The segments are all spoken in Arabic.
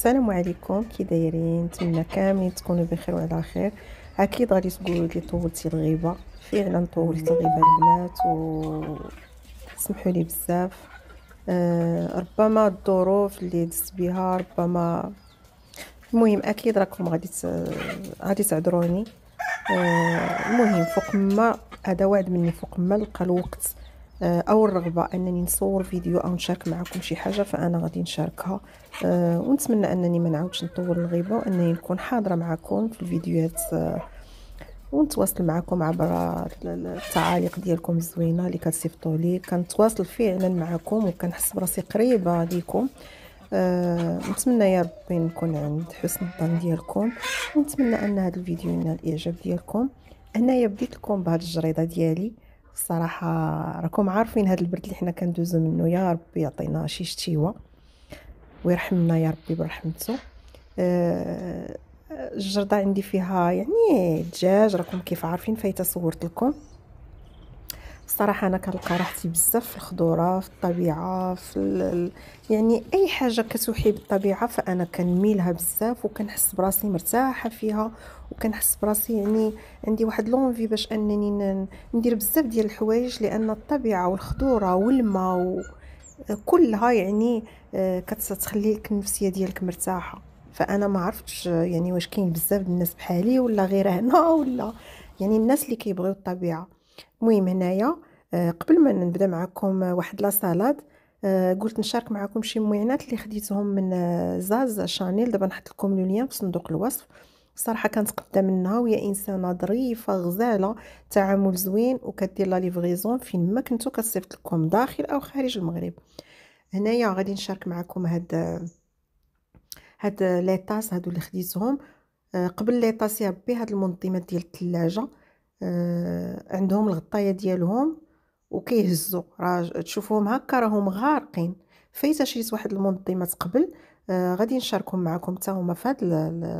السلام عليكم، كي دايرين؟ نتمنى كاملين تكونوا بخير وعلى خير. اكيد غادي تقولوا لي طولتي الغيبه. فعلا طولت الغيبه البنات، وسمحوا لي بزاف. ربما الظروف اللي دزت بها، ربما المهم اكيد راكم غادي تعذروني. المهم فوق ما هذا وعد مني، فوق ما نلقى الوقت او الرغبه انني نصور فيديو او نشارك معكم شي حاجه، فانا غادي نشاركها. ونتمنى انني ما نعاودش نطول الغيبه، وانني نكون حاضره معكم في الفيديوهات، ونتواصل معكم عبر التعاليق ديالكم الزوينه اللي كتصيفطوا لي. كنتواصل فعلا معكم وكنحس براسي قريبه ليكم. نتمنى يا ربي نكون عند حسن الظن ديالكم، ونتمنى ان هذا الفيديو ينال الاعجاب ديالكم. هنايا بديت لكم بهذه الجريده ديالي. الصراحه راكم عارفين هذا البرد اللي حنا كندوزو منه، يا ربي يعطينا شي شتيوه ويرحمنا يا ربي برحمته. الجرده عندي فيها يعني دجاج، راكم كيف عارفين، فايته صورت لكم. الصراحه انا كنلقى راحتي بزاف في الخضره، في الطبيعه، يعني اي حاجه كتوحي بالطبيعه فانا كنميلها بزاف، وكنحس براسي مرتاحه فيها، وكنحس براسي يعني عندي واحد لونفي باش انني ندير بزاف ديال الحوايج، لان الطبيعه والخضره والماء كلها يعني كتخلي لك النفسيه ديالك مرتاحه. فانا ما عرفتش يعني واش كاين بزاف الناس بحالي ولا غير هنا، ولا يعني الناس اللي كيبغيو الطبيعه. المهم هنايا قبل ما نبدا معكم واحد لا سالاد، قلت نشارك معكم شي ممينات اللي خديتهم من زاز شانيل. دابا نحط لكم لو لين في صندوق الوصف. الصراحه كانت قدا منها، وهي انسانه ظريفه غزاله، تعامل زوين، وكدير لا ليفريزون فين ما كنتو كتصيفط لكم داخل او خارج المغرب. هنايا غادي نشارك معكم هاد لي طاس هادو اللي خديتهم. قبل لي طاس يا ربي، هاد المنظمات ديال الثلاجه عندهم الغطايه ديالهم وكيهزوا، راه تشوفوهم هكا راهم غارقين. فايته شريت واحد المنظمات قبل، غادي نشاركهم معكم حتى هما في هاد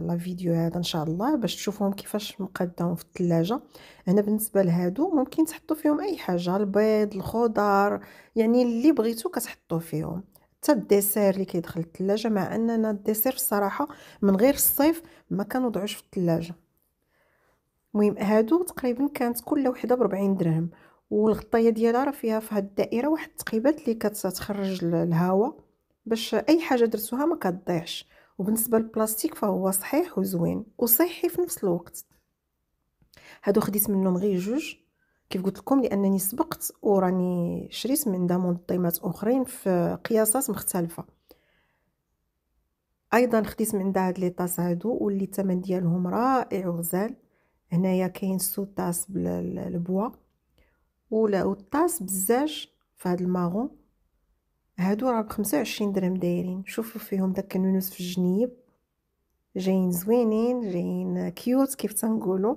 لا فيديو هذا ان شاء الله، باش تشوفوهم كيفاش مقاداهم في الثلاجه. هنا بالنسبه لهادو ممكن تحطوا فيهم اي حاجه، البيض، الخضر، يعني اللي بغيتو كتحطوه فيهم. حتى الديسير اللي كيدخل الثلاجه، مع اننا الديسير الصراحه من غير الصيف ما كنوضعوش في الثلاجه. المهم هادو تقريبا كانت كل وحده ب40 درهم، والغطايه ديالها راه فيها في هاد الدائره واحد التقيبات اللي كتخرج الهواء، باش اي حاجه درتوها ما كتضيعش. وبالنسبه للبلاستيك فهو صحيح وزوين وصحي في نفس الوقت. هادو خديت منهم غير جوج كيف قلت لكم، لانني سبقت وراني شريت من دا منظمات اخرين في قياسات مختلفه. ايضا خديت من هاد لي طاس هادو، واللي الثمن ديالهم رائع وغزال. هنايا كاين سوطاس بالبوا، ولا والطاس بالزاج في هاد الماغون. هادو راه ب25 درهم دايرين. شوفوا فيهم داك النونوس في الجنيب، جايين زوينين، جايين كيوت كيف تنقولوا.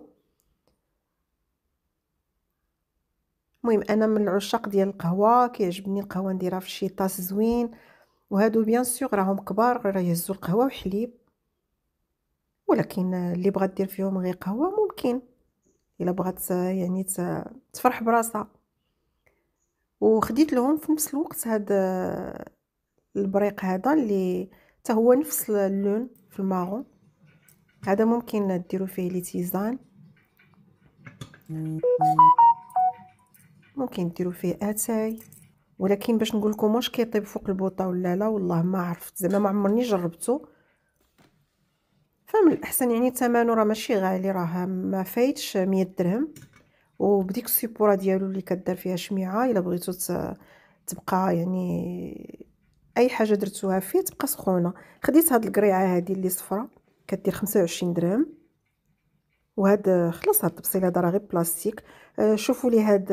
المهم انا من العشاق ديال القهوه، كيعجبني القهوه نديرها في شي طاس زوين. وهادو بيان سور راهم كبار، راه يهزوا القهوه وحليب، ولكن اللي بغات دير فيهم غير قهوه ممكن، الا بغات يعني تفرح براسها. وخديت لهم في نفس الوقت هاد البريق هذا اللي حتى هو نفس اللون في الماغون. هذا ممكن ديروا فيه لي تيزان، ممكن ديروا فيه اتاي، ولكن باش نقول لكم واش كيطيب فوق البوطه ولا لا، والله ما عرفت، زعما ما عمرني جربته. فمن الاحسن يعني ثمنه راه ماشي غالي، راه ما فايتش 100 درهم. وبديك السيبوره ديالو اللي كدار فيها شميعه، الا بغيتو تبقى يعني اي حاجه درتوها فيه تبقى سخونه. خديت هاد القريعه هذه اللي صفراء كدير 25 درهم. وهاد خلاص هاد الطبسيل هذا راه غير بلاستيك. شوفوا لي هاد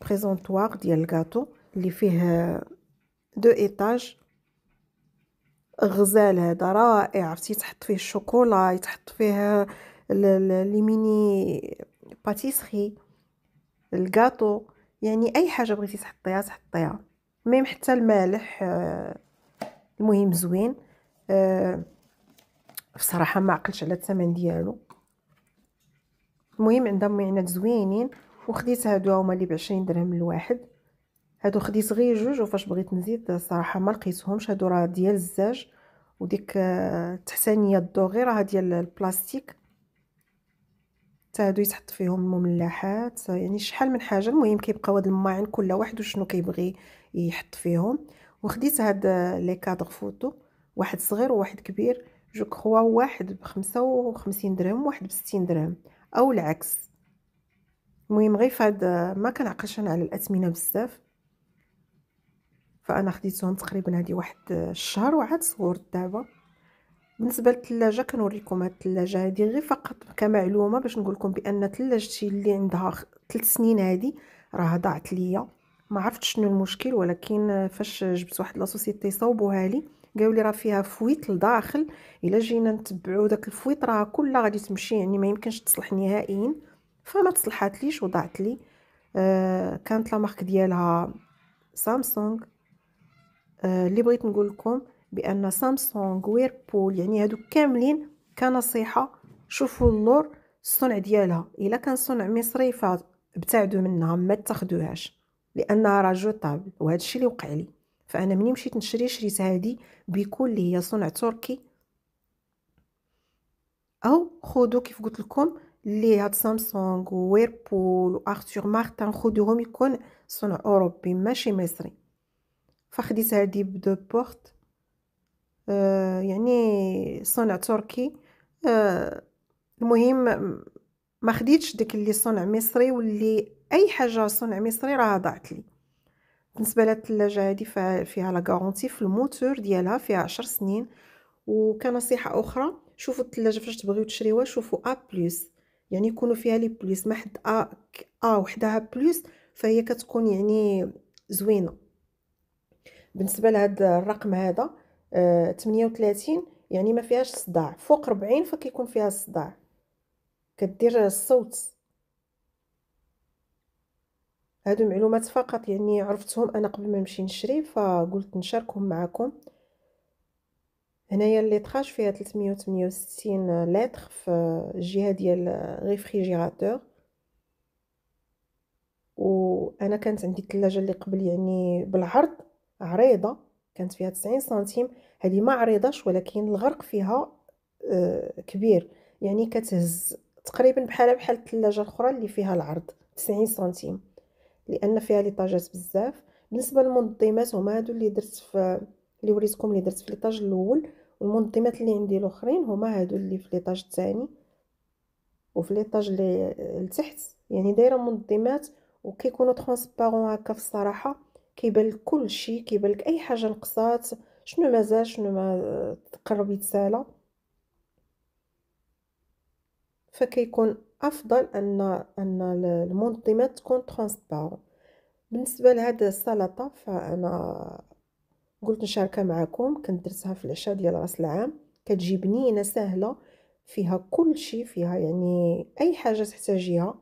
بريزونطوار ديال الكاطو اللي فيه 2 ايطاج، غزال هذا رائع. عرفتي تحط فيه الشوكولا، يتحط فيه لي ميني باتيسري، الكاطو، يعني اي حاجه بغيتي تحطيها. ميم حتى المالح. المهم زوين. بصراحه ما عقلتش على الثمن ديالو. المهم عندهم معينات زوينين، وخديت هادو هما اللي ب20 درهم الواحد. هادو خديت غير جوج، وفاش بغيت نزيد صراحه ما لقيتهمش. هادو راه ديال الزاج، وديك التحتانيه الدوغي راه ديال البلاستيك، حتى هادو يتحط فيهم المملحات، يعني شحال من حاجه. المهم كيبقاو هاد الماعن كل واحد وشنو كيبغي يحط فيهم. وخديت هاد لي كادغ فوتو، واحد صغير وواحد كبير، جو كخوا واحد ب55 درهم وواحد ب60 درهم او العكس. المهم غير فهاد ما كنعقلش انا على الاثمنه بزاف، فانا خديتهم تقريبا هادي واحد الشهر وعاد صغور دابا. بالنسبه للثلاجه كنوريكم هاد الثلاجه هادي غير فقط كمعلومه باش نقول لكم بان ثلاجتي اللي عندها 3 سنين هادي راه ضاعت ليا. ما عرفتش شنو المشكل، ولكن فاش جبت واحد لا سوسيتي صوبوها لي قالوا لي راه فيها فويت لداخل، الا جينا نتبعوا داك الفويت راه كلها غادي تمشي، يعني ما يمكنش تصلح نهائيا. فما تصلحات وضاعت لي. كانت لا مارك ديالها سامسونج. اللي بغيت نقول لكم بان سامسونج ويربول يعني هادو كاملين كنصيحه، شوفوا اللور الصنع ديالها، الا كان صنع مصري فابتعدوا منها، ما تاخذوهاش لانها راه جوطابل. وهذا الشيء اللي وقع لي. فانا مني مشيت نشري شريت هادي بيكون اللي هي صنع تركي، او خذوا كيف قلت لكم اللي هاد سامسونج ويربول وارثور مارتن خذوهم يكون صنع اوروبي ماشي مصري. فخديت هادي بدو بورت، يعني صنع تركي. المهم ما خديتش داك اللي صنع مصري، واللي اي حاجه صنع مصري راه ضاعت لي. بالنسبه للثلاجه هذه فيها لا غارونتي في الموتور ديالها، فيها 10 سنين. وكنصيحه اخرى، شوفوا الثلاجه فاش تبغيو تشريوها شوفوا بلس، يعني يكونوا فيها لي بلس، ما حد وحدها بلس فهي كتكون يعني زوينه. بالنسبه لهذا الرقم هذا 38، يعني ما فيهاش صداع. فوق 40 فكيكون فيها الصداع، كدير الصوت. هادو معلومات فقط يعني عرفتهم انا قبل ما نمشي نشري، فقلت نشاركهم معكم. هنايا الليطراج فيها 368 لتر في الجهه ديال ريفريجيراتور. وانا كانت عندي الثلاجه اللي قبل يعني بالعرض عريضه، كانت فيها 90 سنتيم. هذه ما عريضاش ولكن الغرق فيها كبير، يعني كتهز تقريبا بحال الثلاجه الاخرى اللي فيها العرض 90 سنتيم، لان فيها ليطاجات بزاف. بالنسبه للمنظمات هما هادو اللي درت اللي وريتكم اللي درت في ليطاج الاول. والمنظمات اللي عندي الاخرين هما هادو اللي في ليطاج الثاني وفي ليطاج اللي لتحت، يعني دايره منظمات وكيكونوا ترونسبارون هكا. في الصراحه كيبان لك كل شيء، كيبان لك اي حاجه نقصات، شنو مازال شنو ما تقرب يتسالى. فكيكون افضل ان المنظمات تكون ترونسبارون. بالنسبه لهذا السلطه فانا قلت نشاركها معكم، كنت درتها في العشاء ديال راس العام. كتجي بنينه سهله، فيها كل شيء، فيها يعني اي حاجه تحتاجيها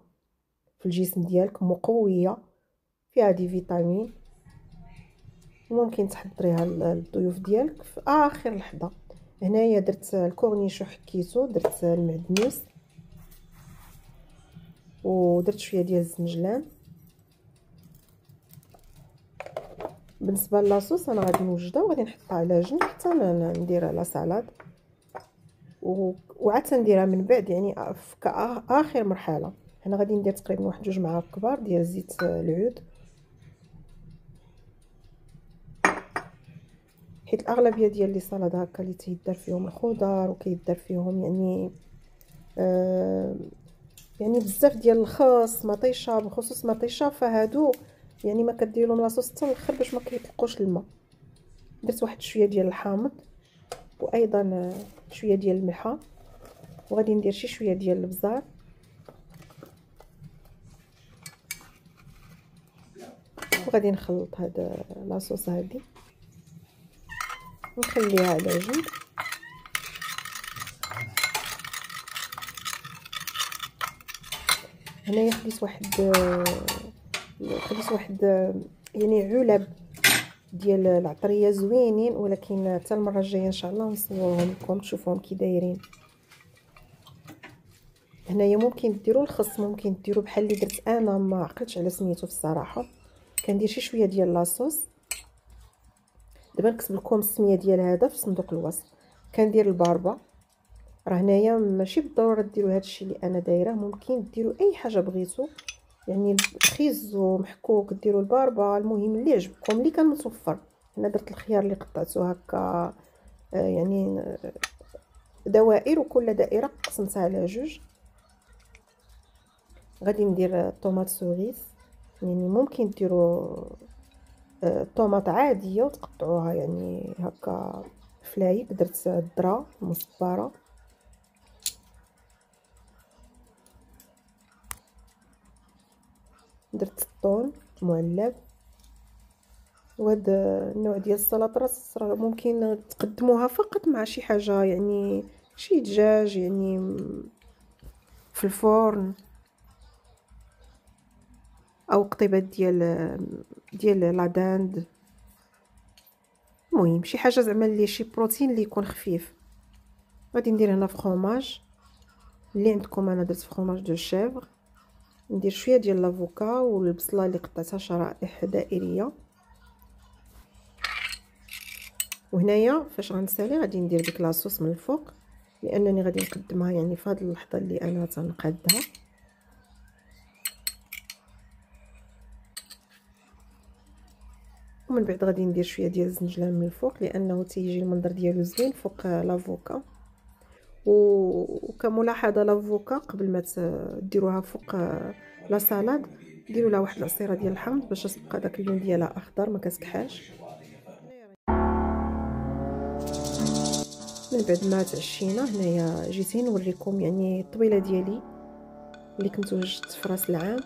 في الجسم ديالك، مقويه، فيها دي فيتامين، وممكن تحضريها للضيوف ديالك في اخر لحظه. هنايا درت الكورنيش وحكيتو، درت المعدنوس ودرت شويه ديال الزنجلان. بالنسبه لاصوص انا غادي نوجدها وغادي نحطها على جنب حتى نديرها لا سالاد، وعاد تنديرها من بعد يعني في اخر مرحله. هنا غادي ندير تقريبا واحد 2 معالق كبار ديال زيت العود، حيت الاغلبيه ديال لي سالاد هكا اللي تيدار فيهم الخضر وكيدار فيهم يعني بزاف ديال الخس مطيشه، بخصوص مطيشه، فهادو يعني ما كدير لهم لاصوص حتى الاخر باش ما كيطلقوش الماء. درت واحد شويه ديال الحامض وايضا شويه ديال الملحه، وغادي ندير شي شويه ديال البزار، وغادي نخلط هاد لاصوص هادي ونخليها على جنب. هنايا خديت واحد يعني علب ديال العطريه زوينين، ولكن حتى المره الجايه ان شاء الله نصورهم لكم تشوفوهم كي دايرين. هنايا ممكن ديروا الخس، ممكن ديروا بحال اللي درت انا، ما عقلتش على سميتو في الصراحه. كندير شي شويه ديال لاصوص. دابا نكتب لكم السميه ديال هذا في صندوق الوصف. كندير الباربه. راه هنايا ماشي بالضروره ديروا هادشي اللي انا دايره، ممكن ديروا اي حاجه بغيتو، يعني خيزو محكوك ديروا الباربه، المهم اللي عجبكم اللي كان متوفر. انا درت الخيار اللي قطعته هكا يعني دوائر، وكل دائره قسمتها على جوج. غادي ندير طوماط سوريس، يعني ممكن ديروا طوماط عاديه وتقطعوها يعني هكا فلايك. درت الذره مصبره، درت الثوم معلب. وهاد النوع ديال السلطات راه ممكن تقدموها فقط مع شي حاجه، يعني شي دجاج يعني في الفرن، او قطيبات ديال لا داند. المهم شي حاجه زعما اللي شي بروتين اللي يكون خفيف. غادي ندير هنا فخوماج اللي عندكم، انا درت فخوماج دو شيفر. ندير شويه ديال لافوكا والبصله اللي قطعتها شرائح دائريه. وهنايا فاش غنسالي غادي ندير ديك لاصوص من الفوق، لانني غادي نقدمها يعني في هذه اللحظه اللي انا تنقادها. ومن بعد غادي ندير شويه ديال الزنجلان من الفوق، لانه تيجي المنظر ديالو زوين فوق لافوكا. وكملاحظه لافوكا قبل ما ديروها فوق لا سالاد، ديروا لها واحد العصيره ديال الحامض باش تبقى داك اللون ديالها اخضر ما كتكحاش. من بعد ما تعشينا هنايا جيت نوريكم يعني الطبيله ديالي اللي كنت وجدت في راس العام.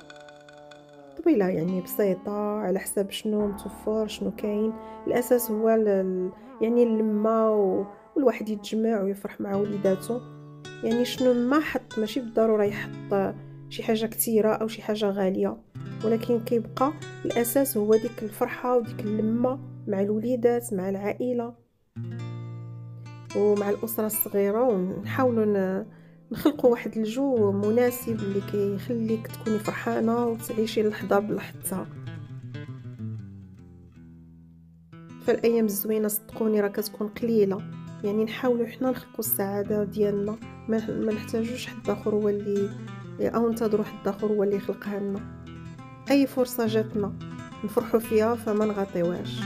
طبيله يعني بسيطه على حساب شنو متوفر شنو كاين. الاساس هو يعني اللمه والواحد يتجمع ويفرح مع وليداتو. يعني شنو ما حط ماشي بالضروره يحط شي حاجه كثيره او شي حاجه غاليه، ولكن كيبقى الاساس هو ديك الفرحه وديك اللمه مع الوليدات مع العائله ومع الاسره الصغيره. ونحاولوا نخلقوا واحد الجو مناسب اللي كيخليك تكوني فرحانه وتعيشي اللحظه بلحظتها. فالايام الزوينه صدقوني راه كتكون قليله، يعني نحاولوا حنا نخلقوا السعاده ديالنا، ما نحتاجوش حد اخر هو اللي او ننتظروا حد اخر هو اللي يخلقها لنا. اي فرصه جاتنا نفرحوا فيها فما نغطيوهاش.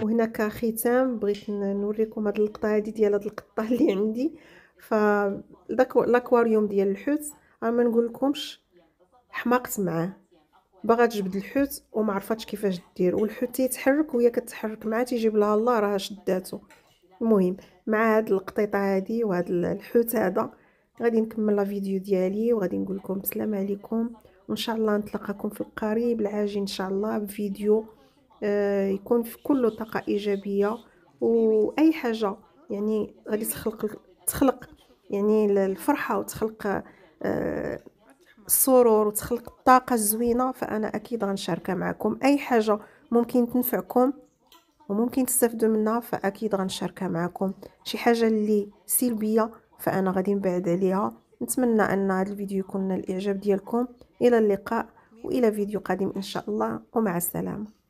وهنا كختام بغيت نوريكم هاد اللقطه هادي ديال هاد القطه اللي عندي. فداك الاكواريوم ديال الحوت ما نقول لكمش حماقت معاه، باغا تجبد الحوت وما عرفتش كيفاش دير، والحوت تيتحرك وهي كتحرك معاه تيجيب لها الله راه شداتو. المهم مع هاد القطيطه هادي وهاد الحوت هذا غادي نكمل لا فيديو ديالي، وغادي نقول لكم السلام عليكم، وان شاء الله نتلاقاكم في القريب العاجل ان شاء الله بفيديو يكون في كله طاقه ايجابيه واي حاجه يعني غادي تخلق يعني الفرحه وتخلق السرور وتخلق الطاقه الزوينه، فانا اكيد غنشاركها معكم. اي حاجه ممكن تنفعكم وممكن تستافدوا منها فاكيد غنشاركها معكم. شي حاجه اللي سلبيه فانا غادي نبعد عليها. نتمنى ان هذا الفيديو يكون الاعجاب ديالكم. الى اللقاء والى فيديو قادم ان شاء الله، ومع السلامه.